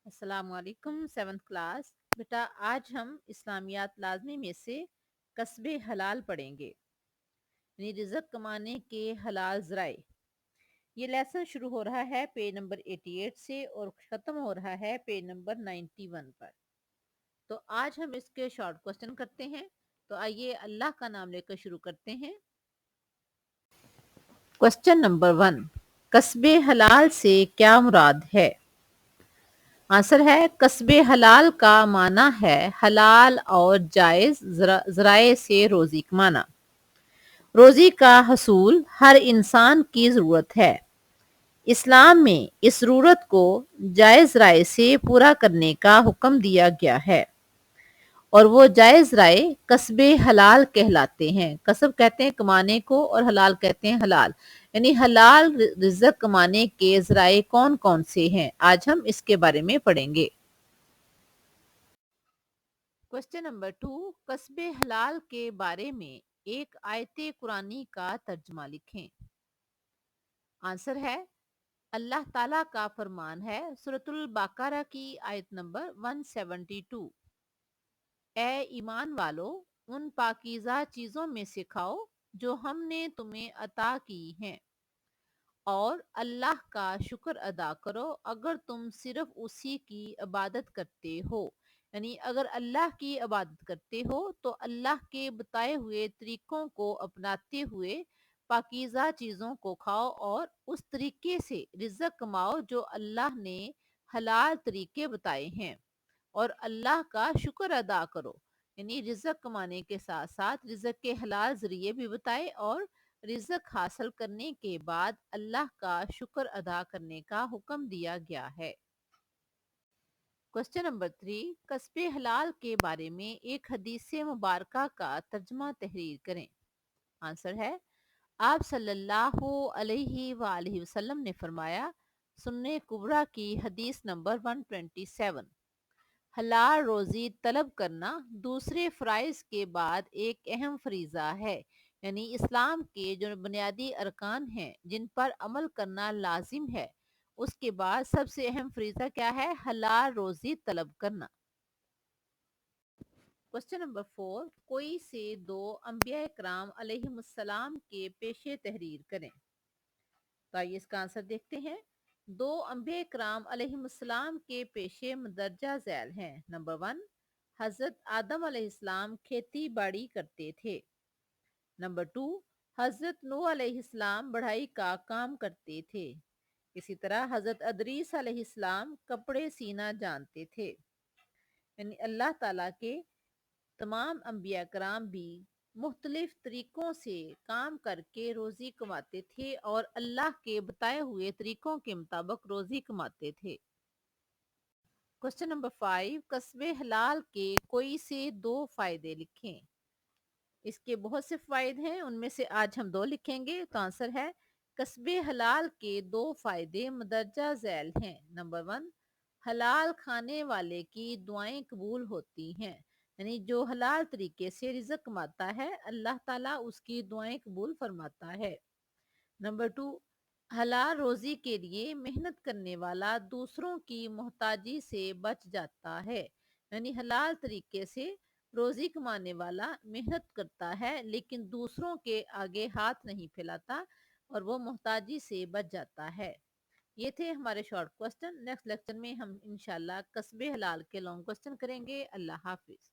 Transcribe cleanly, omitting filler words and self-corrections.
अस्सलाम वालेकुम 7th class. बेटा आज हम इस्लामियात लाजमी में से कस्बे हलाल पढ़ेंगे, यानी रिज़्क कमाने के हलाल ज़राए। ये लेसन शुरू हो रहा है पेज नंबर 88 से और ख़त्म हो रहा है पेज नंबर 91 पर। तो आज हम इसके शॉर्ट क्वेश्चन करते हैं। तो आइए अल्लाह का नाम लेकर शुरू करते हैं। क्वेश्चन नंबर 1, कस्बे हलाल से क्या मुराद है? आंसर है कस्बे हलाल का माना है हलाल और जायज जराए से रोजी कमाना। रोजी का हसूल हर इंसान की जरूरत है। इस्लाम में इस जरूरत को जायज राय से पूरा करने का हुक्म दिया गया है और वो जायज राय कस्बे हलाल कहलाते हैं। कसब कहते हैं कमाने को और हलाल कहते हैं हलाल, यानी हलाल रिज़्क कमाने के जराए कौन कौन से हैं, आज हम इसके बारे में पढ़ेंगे। क्वेश्चन नंबर 2, कस्बे हलाल के बारे में एक आयत कुरानी का तर्जुमा लिखें। आंसर है अल्लाह ताला का फरमान है सूरतुल बकरा की आयत नंबर 172, ए ईमान वालो उन पाकीज़ा चीज़ों में से खाओ जो हमने तुम्हें अता की हैं और अल्लाह का शुक्र अदा करो अगर तुम सिर्फ उसी की इबादत करते हो। यानी अगर अल्लाह की इबादत करते हो तो अल्लाह के बताए हुए तरीकों को अपनाते हुए पाकीज़ा चीज़ों को खाओ और उस तरीके से रिज़्क कमाओ जो अल्लाह ने हलाल तरीके बताए हैं और अल्लाह का शुक्र अदा करो। यानी रिज़्क कमाने के साथ साथ रिज़्क के हलाल जरिए भी बताए और रिज़्क हासिल करने के बाद अल्लाह का शुक्र अदा करने का हुक्म दिया गया है। क्वेश्चन नंबर 3, कस्बे हलाल के बारे में एक हदीस मुबारक का तर्जुमा तहरीर करें। आंसर है आप सल्लल्लाहु अलैहि वसल्लम ने फरमाया, सुन्ने कुबरा की हदीस नंबर 127, हलाल रोजी तलब करना दूसरे फ़राइज़ के बाद एक अहम फरीज़ा है। यानी इस्लाम के जो बुनियादी अरकान हैं जिन पर अमल करना लाजिम है, उसके बाद सबसे अहम फरीज़ा क्या है? हलाल रोजी तलब करना। क्वेश्चन नंबर 4, कोई से दो अंबिया कराम अलैहिमुस्सलाम के पेशे तहरीर करें। तो आइए इसका आंसर देखते हैं। दो अंबिया कराम अलैहिमुस्सलाम के पेशे मदरजा झैल हैं। नंबर 1, हजरत आदम अलैहिस्सलाम खेती बाड़ी करते थे। नंबर 2, हजरत नूह अलैहिस्सलाम बढ़ाई का काम करते थे। इसी तरह हजरत अदरीस अलैहिस्सलाम कपड़े सीना जानते थे। यानी अल्लाह ताला के तमाम अंबिया कराम भी मुख्तलिफ तरीकों से काम करके रोजी कमाते थे और अल्लाह के बताए हुए तरीकों के मुताबिक रोजी कमाते थे। क्वेश्चन नंबर 5, कस्बे हलाल के कोई से दो फायदे लिखें। इसके बहुत से फायदे हैं, उनमें से आज हम दो लिखेंगे। तो आंसर है कस्बे हलाल के दो फायदे मदरजा झैल हैं। नंबर 1, हलाल खाने वाले की दुआएं कबूल होती हैं। यानी जो हलाल तरीके से रिज़्क कमाता है अल्लाह ताला उसकी दुआएं कबूल फरमाता है। नंबर 2, हलाल रोजी के लिए मेहनत करने वाला दूसरों की मोहताजी से बच जाता है। यानी हलाल तरीके से रोजी कमाने वाला मेहनत करता है लेकिन दूसरों के आगे हाथ नहीं फैलाता और वो मोहताजी से बच जाता है। ये थे हमारे शॉर्ट क्वेश्चन। नेक्स्ट लेक्चर में हम इंशाल्लाह कस्बे हलाल के लॉन्ग क्वेश्चन करेंगे। अल्लाह हाफिज।